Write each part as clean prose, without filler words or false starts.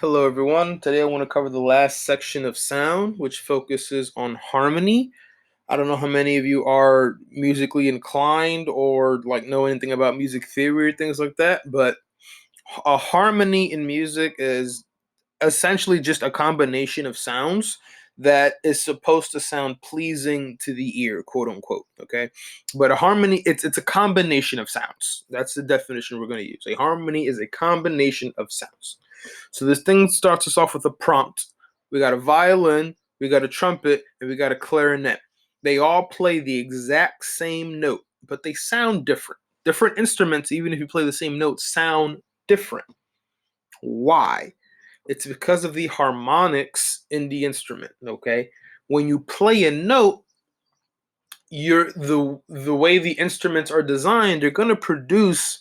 Hello, everyone. Today I want to cover the last section of sound, which focuses on harmony. I don't know how many of you are musically inclined or know anything about music theory or things like that, but a harmony in music is essentially just a combination of sounds that is supposed to sound pleasing to the ear, quote unquote. Okay, but a harmony it's a combination of sounds. That's the definition we're going to use. A harmony is a combination of sounds. So this thing starts us off with a prompt. We got a violin, we got a trumpet, and we got a clarinet. They all play the exact same note, but they sound different. Different instruments, even if you play the same note, sound different. Why? It's because of the harmonics in the instrument. Okay, when you play a note, the way the instruments are designed, they're going to produce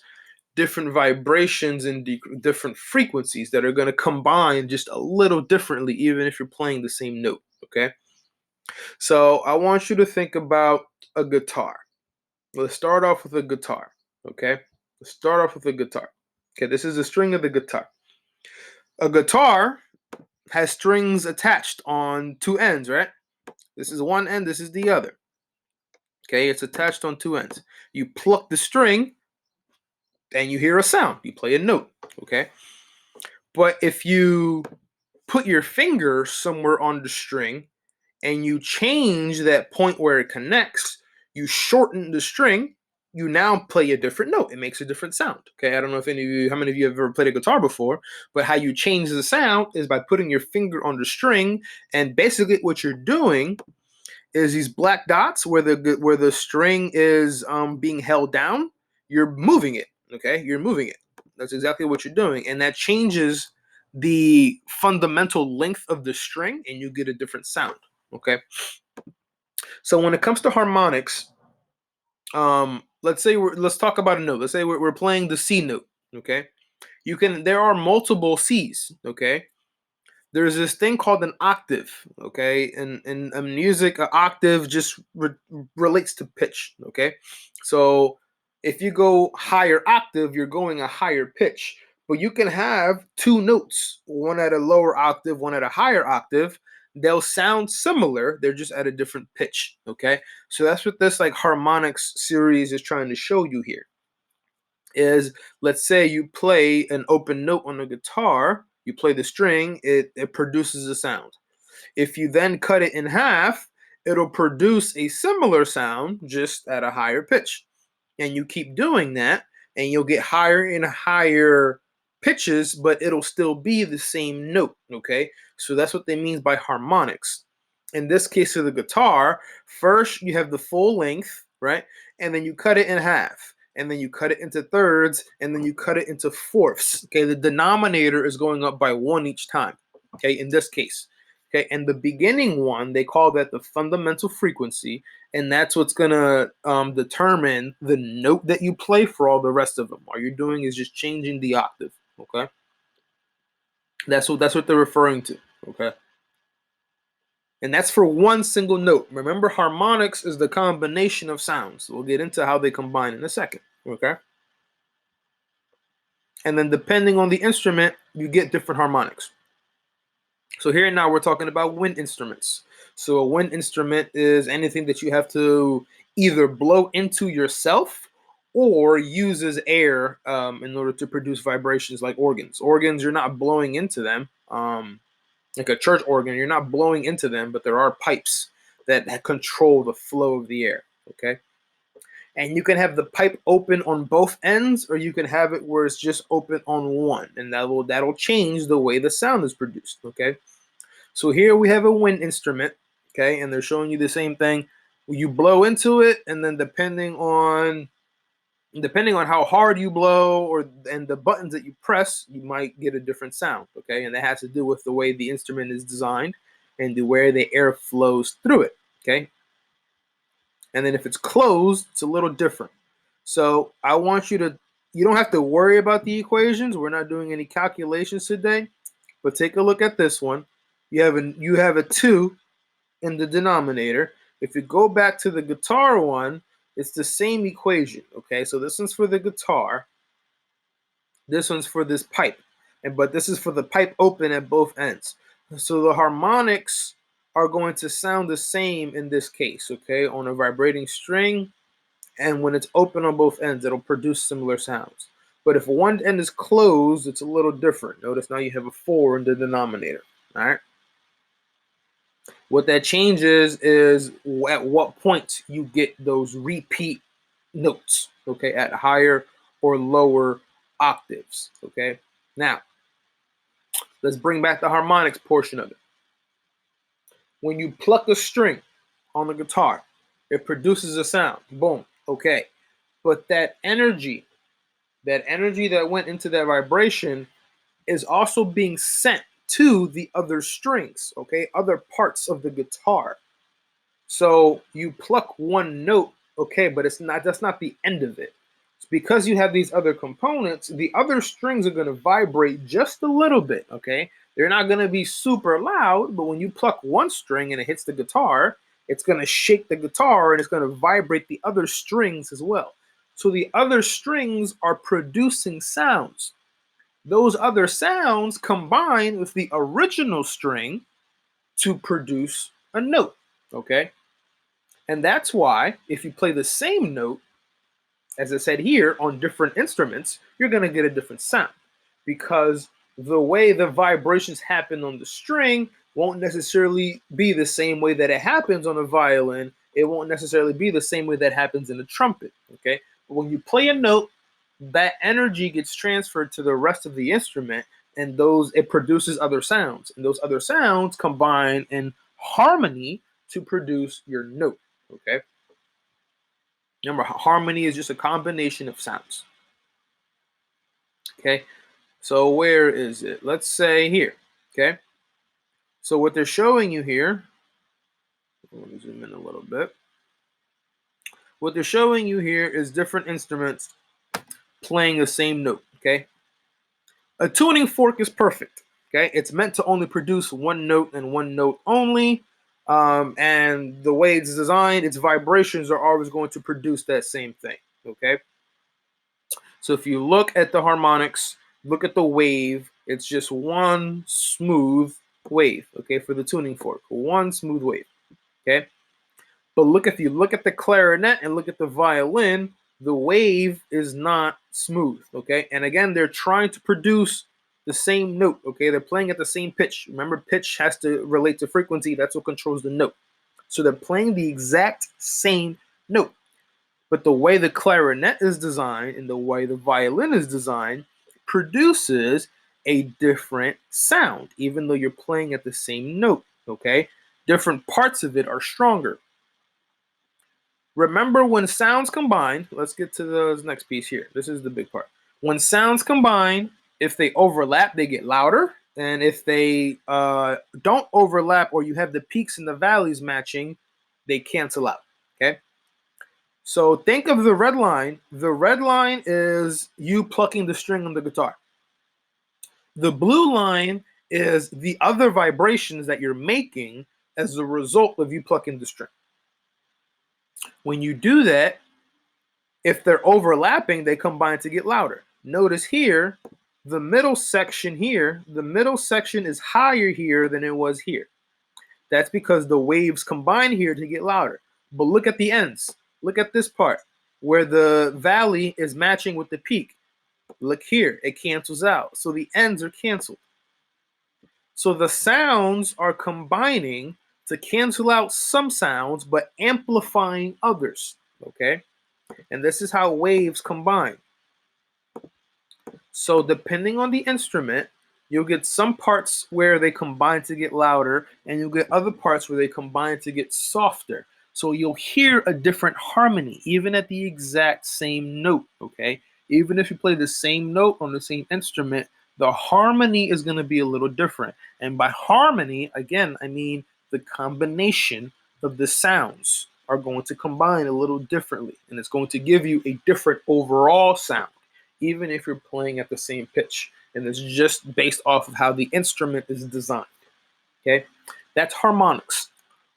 different vibrations and different frequencies that are going to combine just a little differently, even if you're playing the same note. Okay, so I want you to think about a guitar. Let's start off with a guitar. Okay, let's start off with a guitar. Okay, this is the string of the guitar. A guitar has strings attached on two ends, right? This is one end, this is the other. Okay, it's attached on two ends. You pluck the string and you hear a sound. You play a note. Okay, but if you put your finger somewhere on the string and you change that point where it connects, you shorten the string, you now play a different note. It makes a different sound. Okay, I don't know if how many of you have ever played a guitar before, but how you change the sound is by putting your finger on the string, and basically what you're doing is these black dots where the string is being held down, you're moving it. Okay, you're moving it. That's exactly what you're doing, and that changes the fundamental length of the string, and you get a different sound. Okay, so when it comes to harmonics, let's talk about a note. Let's say we're playing the C note. Okay, there are multiple C's. Okay, there's this thing called an octave. Okay, in music, an octave just relates to pitch. Okay, so if you go higher octave, you're going a higher pitch. But you can have two notes, one at a lower octave, one at a higher octave. They'll sound similar, they're just at a different pitch. Okay, so that's what this harmonics series is trying to show you here. Is, let's say you play an open note on a guitar, you play the string, it produces a sound. If you then cut it in half, it'll produce a similar sound, just at a higher pitch. And you keep doing that, and you'll get higher and higher pitches, but it'll still be the same note. Okay, so that's what they mean by harmonics. In this case of the guitar, first you have the full length, right? And then you cut it in half, and then you cut it into thirds, and then you cut it into fourths. Okay, the denominator is going up by one each time. Okay, in this case. Okay, and the beginning one, they call that the fundamental frequency, and that's what's gonna determine the note that you play for all the rest of them. All you're doing is just changing the octave. Okay, that's what they're referring to. Okay, and that's for one single note. Remember, harmonics is the combination of sounds. We'll get into how they combine in a second. Okay, and then depending on the instrument, you get different harmonics. So here now we're talking about wind instruments. So a wind instrument is anything that you have to either blow into yourself or uses air in order to produce vibrations, like organs. Organs, you're not blowing into them. Like a church organ, you're not blowing into them, but there are pipes that control the flow of the air. Okay, and you can have the pipe open on both ends, or you can have it where it's just open on one, and that'll change the way the sound is produced. Okay, so here we have a wind instrument. Okay, and they're showing you the same thing. You blow into it, and then depending on how hard you blow and the buttons that you press, you might get a different sound. Okay, and that has to do with the way the instrument is designed and the way the air flows through it. Okay, and then if it's closed, it's a little different. So I want you don't have to worry about the equations. We're not doing any calculations today, but take a look at this one. You have a 2 in the denominator. If you go back to the guitar one, it's the same equation. Okay, so this one's for the guitar. This one's for this pipe. but this is for the pipe open at both ends. So the harmonics are going to sound the same in this case, okay, on a vibrating string, and when it's open on both ends, it'll produce similar sounds. But if one end is closed, it's a little different. Notice now you have a 4 in the denominator, all right? What that changes is at what point you get those repeat notes, okay, at higher or lower octaves, okay? Now, let's bring back the harmonics portion of it. When you pluck a string on the guitar, it produces a sound. Boom, okay. But that energy that went into that vibration is also being sent to the other strings, okay, other parts of the guitar. So you pluck one note, okay, but that's not the end of it. It's because you have these other components, the other strings are going to vibrate just a little bit, okay? They're not going to be super loud, but when you pluck one string and it hits the guitar, it's going to shake the guitar and it's going to vibrate the other strings as well. So the other strings are producing sounds. Those other sounds combine with the original string to produce a note, okay? And that's why if you play the same note, as I said here, on different instruments, you're going to get a different sound because the way the vibrations happen on the string won't necessarily be the same way that it happens on a violin. It won't necessarily be the same way that happens in a trumpet, okay? But when you play a note, that energy gets transferred to the rest of the instrument, and it produces other sounds, and those other sounds combine in harmony to produce your note, okay? Remember, harmony is just a combination of sounds. Okay, so where is it? Let's say here. Okay, so what they're showing you here, let me zoom in a little bit. What they're showing you here is different instruments playing the same note. Okay, a tuning fork is perfect. Okay, it's meant to only produce one note and one note only. And the way it's designed, its vibrations are always going to produce that same thing. Okay. So if you look at the harmonics, look at the wave, it's just one smooth wave, okay, for the tuning fork, one smooth wave, okay? But if you look at the clarinet and look at the violin, the wave is not smooth, okay? And again, they're trying to produce the same note, okay? They're playing at the same pitch. Remember, pitch has to relate to frequency. That's what controls the note. So they're playing the exact same note. But the way the clarinet is designed and the way the violin is designed produces a different sound, even though you're playing at the same note, okay? Different parts of it are stronger. Remember when sounds combine, let's get to the next piece here. This is the big part. When sounds combine, if they overlap, they get louder. And if they don't overlap or you have the peaks and the valleys matching, they cancel out, okay? So think of the red line. The red line is you plucking the string on the guitar. The blue line is the other vibrations that you're making as a result of you plucking the string. When you do that, if they're overlapping, they combine to get louder. Notice here, the middle section is higher here than it was here. That's because the waves combine here to get louder. But look at the ends. Look at this part where the valley is matching with the peak. Look here, it cancels out. So the ends are canceled. So the sounds are combining to cancel out some sounds, but amplifying others, okay? And this is how waves combine. So depending on the instrument, you'll get some parts where they combine to get louder, and you'll get other parts where they combine to get softer. So you'll hear a different harmony, even at the exact same note, okay? Even if you play the same note on the same instrument, the harmony is going to be a little different. And by harmony, again, I mean the combination of the sounds are going to combine a little differently, and it's going to give you a different overall sound, even if you're playing at the same pitch. And it's just based off of how the instrument is designed. Okay, that's harmonics.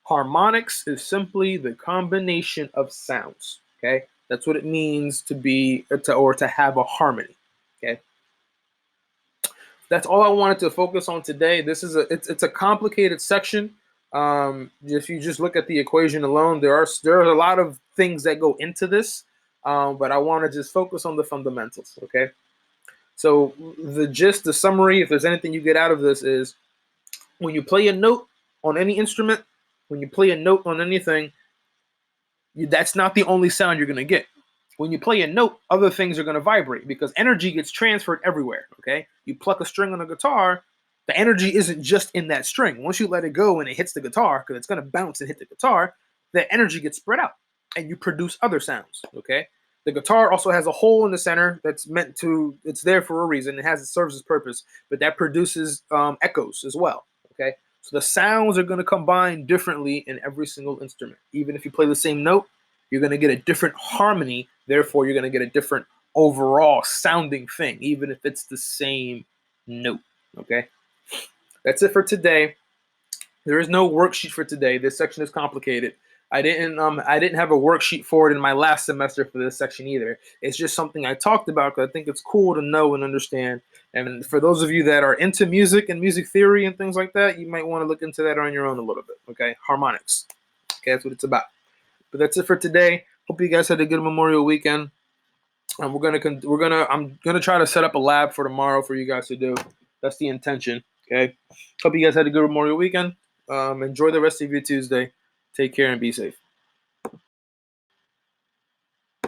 Harmonics is simply the combination of sounds. Okay, that's what it means to be or to have a harmony. Okay. that's all I wanted to focus on today. This is it's a complicated section. If you just look at the equation alone, there are a lot of things that go into this, but I want to just focus on the fundamentals. Okay, so the gist, the summary, if there's anything you get out of this, is when you play a note on any instrument, when you play a note on anything, that's not the only sound you're going to get. When you play a note, other things are going to vibrate because energy gets transferred everywhere. Okay, you pluck a string on a guitar, the energy isn't just in that string. Once you let it go and it hits the guitar, because it's going to bounce and hit the guitar, that energy gets spread out and you produce other sounds. Okay, the guitar also has a hole in the center that's meant to, it's there for a reason. It serves its purpose, but that produces echoes as well. Okay, so the sounds are going to combine differently in every single instrument. Even if you play the same note, you're going to get a different harmony. Therefore, you're going to get a different overall sounding thing, even if it's the same note. Okay, that's it for today. There is no worksheet for today. This section is complicated. I didn't have a worksheet for it in my last semester for this section either. It's just something I talked about because I think it's cool to know and understand. And for those of you that are into music and music theory and things like that, you might want to look into that on your own a little bit. Okay, harmonics. Okay, that's what it's about. But that's it for today. Hope you guys had a good Memorial weekend. And I'm gonna try to set up a lab for tomorrow for you guys to do. That's the intention. Okay. Hope you guys had a good Memorial weekend. Enjoy the rest of your Tuesday. Take care and be safe.